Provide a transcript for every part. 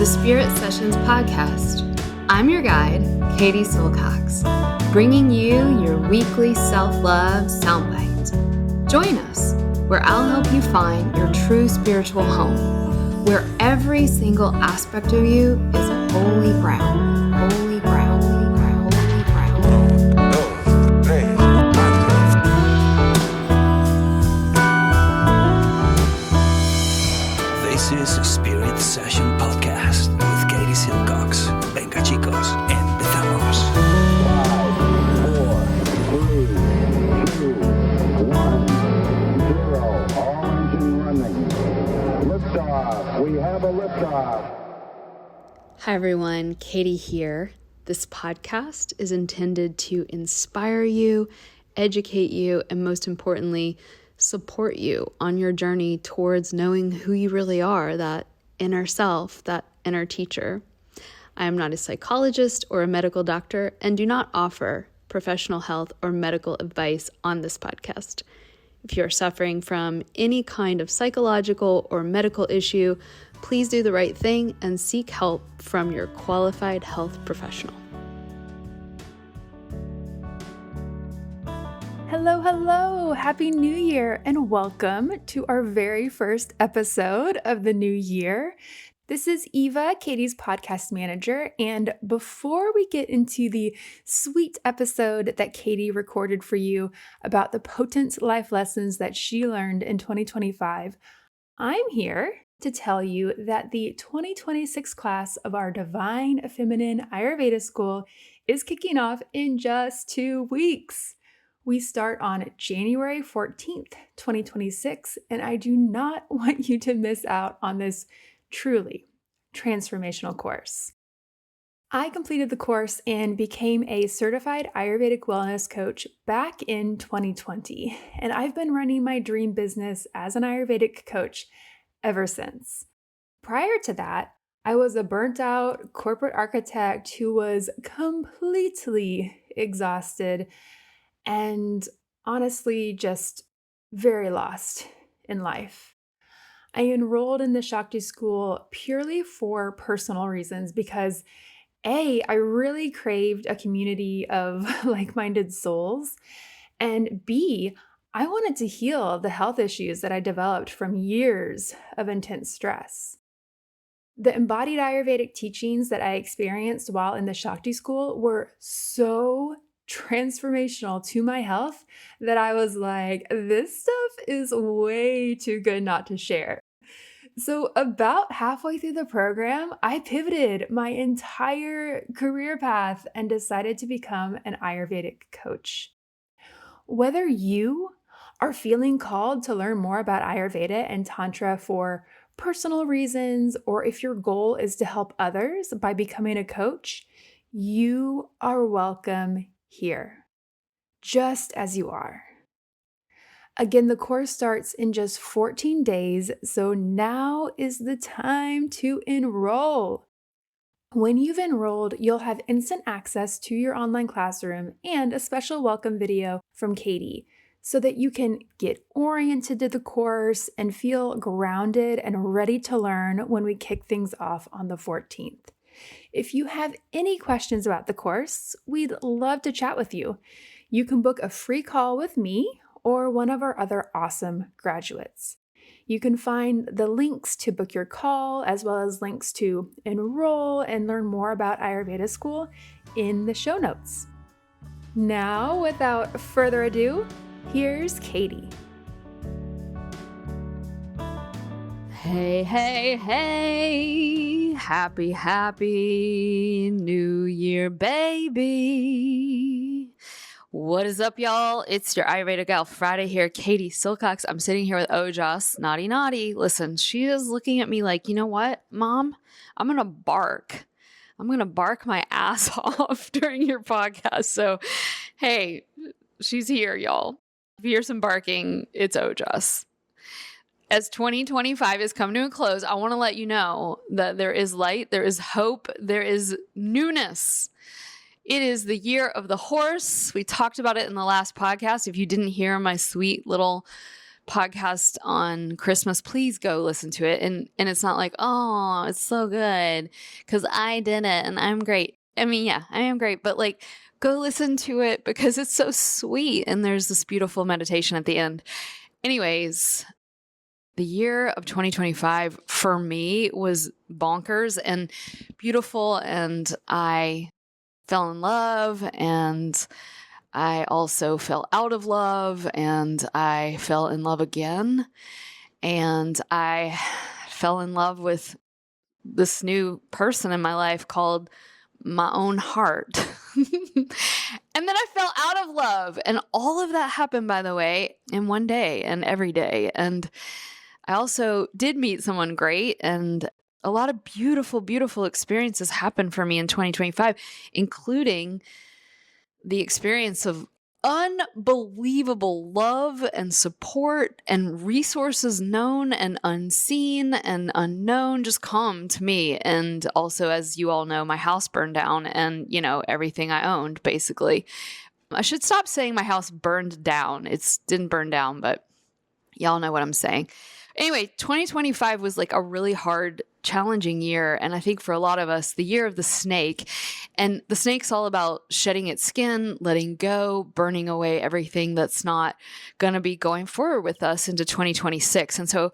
the Spirit Sessions podcast. I'm your guide, Katie Silcox, bringing you your weekly self-love soundbite. Join us, where I'll help you find your true spiritual home, where every single aspect of you is holy ground, holy ground, holy ground, holy ground. This is a Spirit Session podcast with Katie Silcox. Venga chicos, empezamos. 5, 4, 3, 2, 1, 0. All engine running. Liftoff. We have a liftoff. Hi everyone, Katie here. This podcast is intended to inspire you, educate you, and most importantly, support you on your journey towards knowing who you really are, that inner self, that inner teacher. I am not a psychologist or a medical doctor and do not offer professional health or medical advice on this podcast. If you are suffering from any kind of psychological or medical issue, please do the right thing and seek help from your qualified health professional. Hello, Happy New Year, and welcome to our very first episode of the new year. This is Eva, Katie's podcast manager, and before we get into the sweet episode that Katie recorded for you about the potent life lessons that she learned in 2025, I'm here to tell you that the 2026 class of our Divine Feminine Ayurveda School is kicking off in just 2 weeks. We start on January 14th, 2026, and I do not want you to miss out on this truly transformational course. I completed the course and became a certified Ayurvedic wellness coach back in 2020, and I've been running my dream business as an Ayurvedic coach ever since. Prior to that, I was a burnt-out corporate architect who was completely exhausted and honestly just very lost in life. I enrolled in the Shakti school purely for personal reasons because A, I really craved a community of like-minded souls, and B, I wanted to heal the health issues that I developed from years of intense stress. The embodied Ayurvedic teachings that I experienced while in the Shakti school were so transformational to my health that I was like, this stuff is way too good not to share. So about halfway through the program, I pivoted my entire career path and decided to become an Ayurvedic coach. Whether you are feeling called to learn more about Ayurveda and Tantra for personal reasons, or if your goal is to help others by becoming a coach, you are welcome here, just as you are. Again, the course starts in just 14 days, so now is the time to enroll. When you've enrolled, you'll have instant access to your online classroom and a special welcome video from Katie so that you can get oriented to the course and feel grounded and ready to learn when we kick things off on the 14th. If you have any questions about the course, we'd love to chat with you. You can book a free call with me or one of our other awesome graduates. You can find the links to book your call as well as links to enroll and learn more about Ayurveda School in the show notes. Now, without further ado, here's Katie. Hey, happy New Year, baby. What is up, y'all? It's your Ayurveda Gal Friday here, Katie Silcox. I'm sitting here with Ojas. Naughty. Listen, she is looking at me like, you know what, Mom? I'm going to bark my ass off during your podcast. So, hey, she's here, y'all. If you hear some barking, it's Ojas. As 2025 has come to a close, I want to let you know that there is light, there is hope, there is newness. It is the year of the horse. We talked about it in the last podcast. If you didn't hear my sweet little podcast on Christmas, please go listen to it. And it's not like, oh, it's so good because I did it and I'm great. I mean, yeah, I am great, but like go listen to it because it's so sweet. And there's this beautiful meditation at the end. Anyways, the year of 2025 for me was bonkers and beautiful. And I fell in love, and I also fell out of love, and I fell in love again. And I fell in love with this new person in my life called my own heart. And then I fell out of love. And all of that happened, by the way, in one day and every day. And I also did meet someone great, and a lot of beautiful, beautiful experiences happened for me in 2025, including the experience of unbelievable love and support and resources known and unseen and unknown just come to me. And also, as you all know, my house burned down and, everything I owned, basically. I should stop saying my house burned down. It didn't burn down, but y'all know what I'm saying. Anyway, 2025 was like a really hard, challenging year. And I think for a lot of us, the year of the snake. And the snake's all about shedding its skin, letting go, burning away everything that's not going to be going forward with us into 2026. And so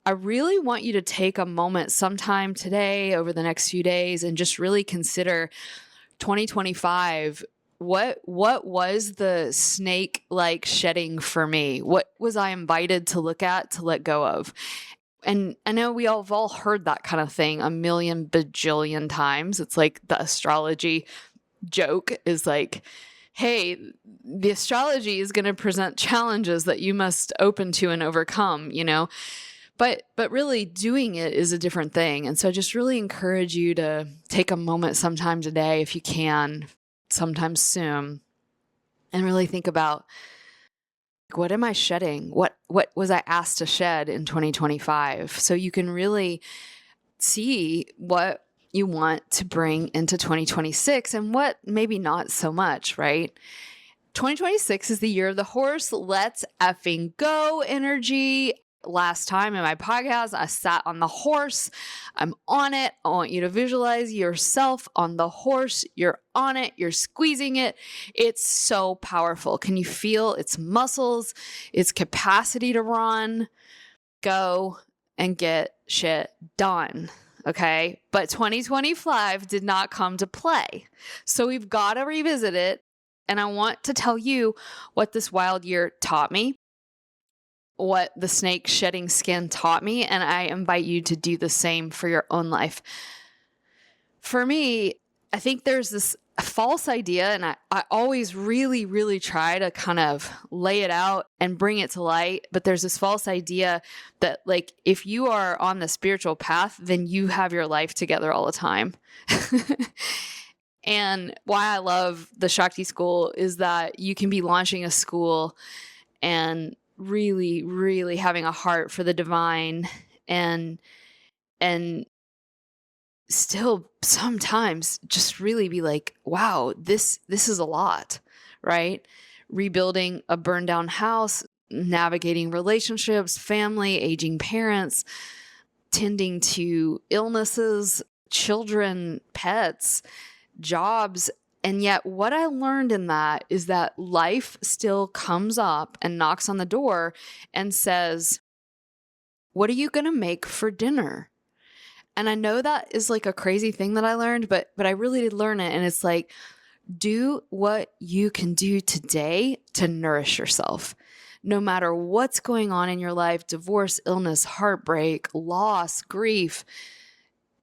I really want you to take a moment sometime today, over the next few days, and just really consider 2025. What was the snake like shedding for me? What was I invited to look at, to let go of? And I know we have all heard that kind of thing a million bajillion times. It's like the astrology joke is like, hey, the astrology is going to present challenges that you must open to and overcome, But really doing it is a different thing. And so I just really encourage you to take a moment sometime today, if you can, sometime soon, and really think about, what am I shedding? What was I asked to shed in 2025? So you can really see what you want to bring into 2026 and what maybe not so much, right? 2026 is the year of the horse. Let's effing go energy. Last time in my podcast, I sat on the horse. I'm on it. I want you to visualize yourself on the horse. You're on it. You're squeezing it. It's so powerful. Can you feel its muscles, its capacity to run? Go and get shit done. Okay. But 2025 did not come to play. So we've got to revisit it. And I want to tell you what this wild year taught me, what the snake shedding skin taught me, and I invite you to do the same for your own life. For me, I think there's this false idea, and I always really, really try to kind of lay it out and bring it to light, but there's this false idea that, like, if you are on the spiritual path, then you have your life together all the time. And why I love the Shakti School is that you can be launching a school and really, really having a heart for the divine and still sometimes just really be like, wow, this is a lot, right? Rebuilding a burned down house, navigating relationships, family, aging parents, tending to illnesses, children, pets, jobs. And yet what I learned in that is that life still comes up and knocks on the door and says, what are you going to make for dinner? And I know that is like a crazy thing that I learned, but I really did learn it. And it's like, do what you can do today to nourish yourself. No matter what's going on in your life, divorce, illness, heartbreak, loss, grief,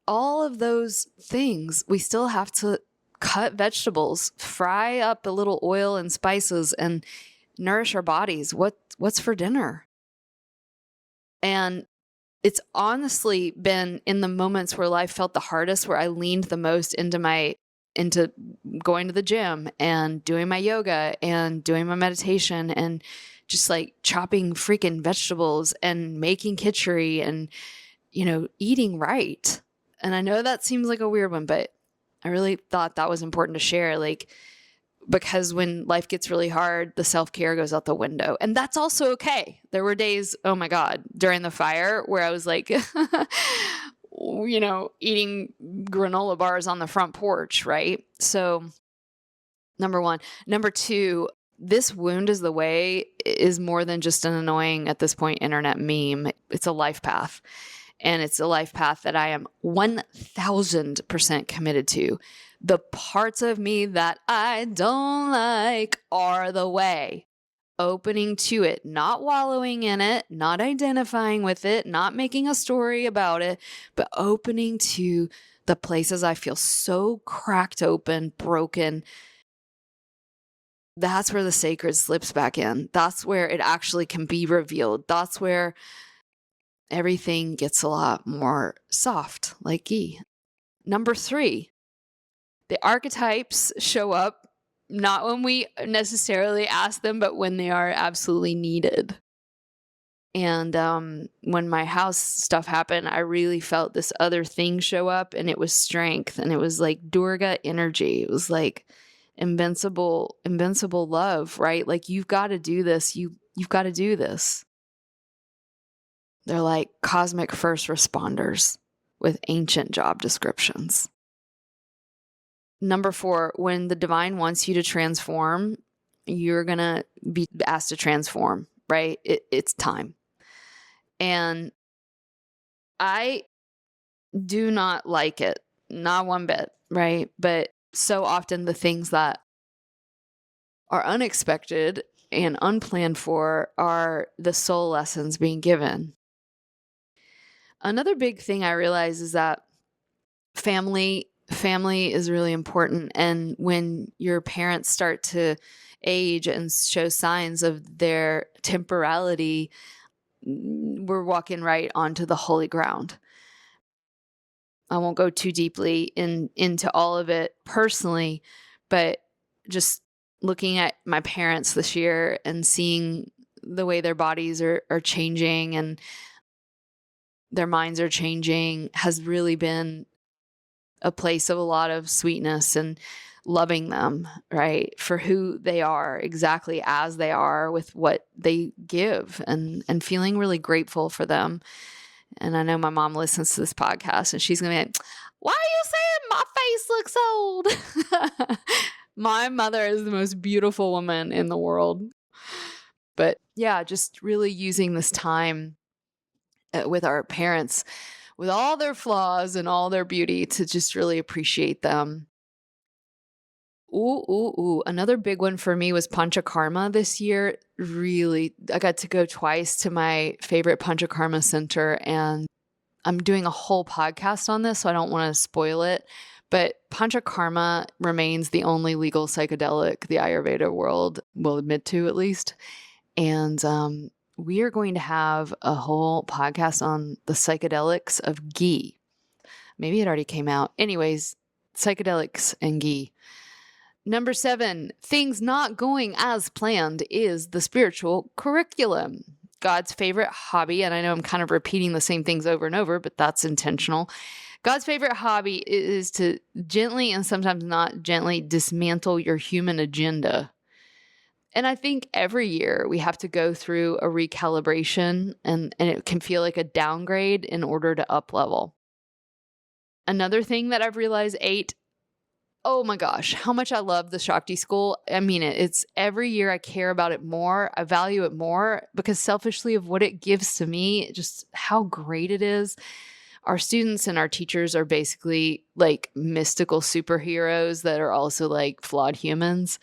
all of those things, we still have to cut vegetables, fry up a little oil and spices, and nourish our bodies. What's for dinner? And it's honestly been in the moments where life felt the hardest, where I leaned the most into going to the gym and doing my yoga and doing my meditation and just like chopping freaking vegetables and making kitchery and, eating right. And I know that seems like a weird one, but I really thought that was important to share. Like, because when life gets really hard, the self-care goes out the window. And that's also okay. There were days, oh my God, during the fire where I was like, eating granola bars on the front porch, right? So number one. Number two, this wound is the way is more than just an annoying, at this point, internet meme. It's a life path. And it's a life path that I am 1000% committed to. The parts of me that I don't like are the way. Opening to it, not wallowing in it, not identifying with it, not making a story about it, but opening to the places I feel so cracked open, broken. That's where the sacred slips back in. That's where it actually can be revealed. That's where everything gets a lot more soft, like ghee. Number three, the archetypes show up not when we necessarily ask them, but when they are absolutely needed. And when my house stuff happened, I really felt this other thing show up, and it was strength. And it was like Durga energy. It was like invincible love, right? Like, you've got to do this. You've got to do this. They're like cosmic first responders with ancient job descriptions. Number four, when the divine wants you to transform, you're going to be asked to transform, right? It's time. And I do not like it, not one bit, right? But so often the things that are unexpected and unplanned for are the soul lessons being given. Another big thing I realize is that family is really important. And when your parents start to age and show signs of their temporality, we're walking right onto the holy ground. I won't go too deeply into all of it personally, but just looking at my parents this year and seeing the way their bodies are changing and their minds are changing has really been a place of a lot of sweetness and loving them, right, for who they are, exactly as they are, with what they give, and feeling really grateful for them. And I know my mom listens to this podcast, and she's going to be like, why are you saying my face looks old? My mother is the most beautiful woman in the world. But yeah, just really using this time with our parents, with all their flaws and all their beauty, to just really appreciate them. Ooh. Another big one for me was Panchakarma this year. Really, I got to go twice to my favorite Panchakarma center, and I'm doing a whole podcast on this, so I don't want to spoil it. But Panchakarma remains the only legal psychedelic the Ayurveda world will admit to, at least. And we are going to have a whole podcast on the psychedelics of ghee. Maybe it already came out. Anyways, psychedelics and ghee. Number 7, things not going as planned is the spiritual curriculum. God's favorite hobby, and I know I'm kind of repeating the same things over and over, but that's intentional. God's favorite hobby is to gently and sometimes not gently dismantle your human agenda. And I think every year we have to go through a recalibration, and it can feel like a downgrade in order to up level. Another thing that I've realized, 8, oh my gosh, how much I love the Shakti School. I mean, it's every year I care about it more. I value it more because selfishly of what it gives to me, just how great it is. Our students and our teachers are basically like mystical superheroes that are also like flawed humans.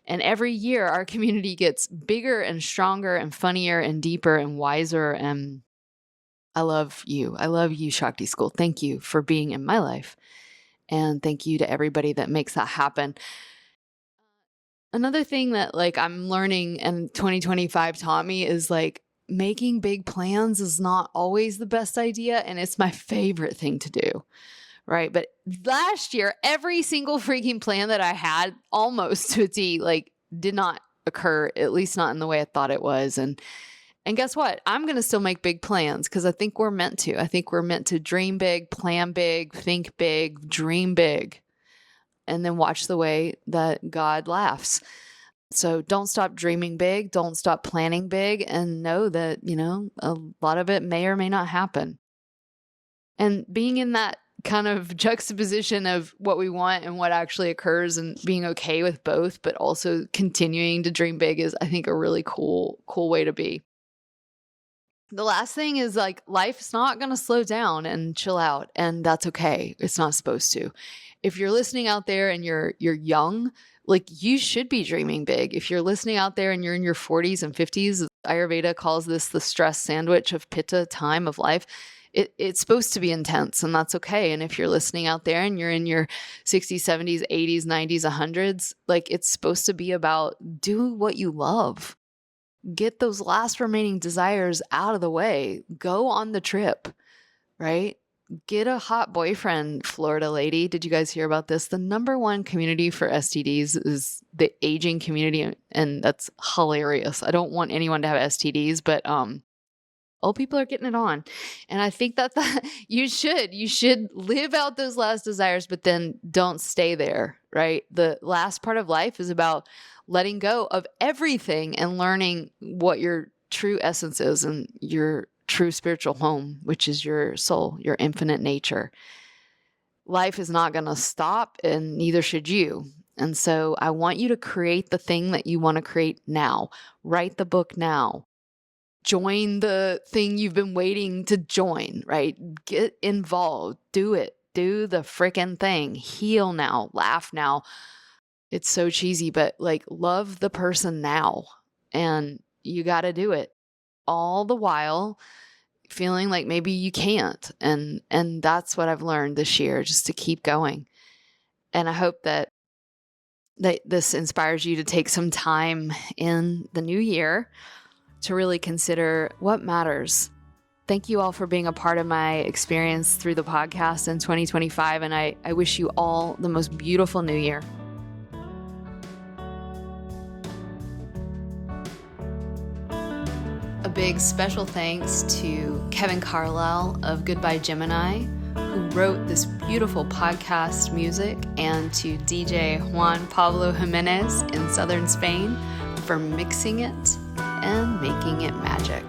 And every year our community gets bigger and stronger and funnier and deeper and wiser. And I love you. I love you, Shakti School. Thank you for being in my life. And thank you to everybody that makes that happen. Another thing that like I'm learning and 2025 taught me is like making big plans is not always the best idea. And it's my favorite thing to do. Right. But last year, every single freaking plan that I had almost to a T, like did not occur, at least not in the way I thought it was. And guess what? I'm going to still make big plans because I think we're meant to. I think we're meant to dream big, plan big, think big, dream big. and then watch the way that God laughs. So don't stop dreaming big. Don't stop planning big, and know that, a lot of it may or may not happen. And being in that kind of juxtaposition of what we want and what actually occurs, and being okay with both, but also continuing to dream big, is, I think, a really cool way to be. The last thing is, like, life's not going to slow down and chill out, and that's okay. It's not supposed to. If you're listening out there and you're young, like, you should be dreaming big. If you're listening out there and you're in your 40s and 50s, Ayurveda calls this the stress sandwich of pitta time of life. It's supposed to be intense, and that's okay. And if you're listening out there and you're in your 60s, 70s, 80s, 90s, 100s, like, it's supposed to be about do what you love. Get those last remaining desires out of the way. Go on the trip, right? Get a hot boyfriend, Florida lady. Did you guys hear about this? The number one community for STDs is the aging community, and that's hilarious. I don't want anyone to have STDs, but old people are getting it on. And I think that you should live out those last desires, but then don't stay there, right? The last part of life is about letting go of everything and learning what your true essence is and your true spiritual home, which is your soul, your infinite nature. Life is not going to stop, and neither should you. And so I want you to create the thing that you want to create now. Write the book now. Join the thing you've been waiting to join, right? Get involved. Do it. Do the freaking thing. Heal now. Laugh now. It's so cheesy, but, like, love the person now. And you got to do it. All the while feeling like maybe you can't. And that's what I've learned this year, just to keep going. And I hope that this inspires you to take some time in the new year to really consider what matters. Thank you all for being a part of my experience through the podcast in 2025, and I wish you all the most beautiful new year. A big special thanks to Kevin Carlisle of Goodbye Gemini, who wrote this beautiful podcast music, and to DJ Juan Pablo Jimenez in southern Spain for mixing it and making it magic.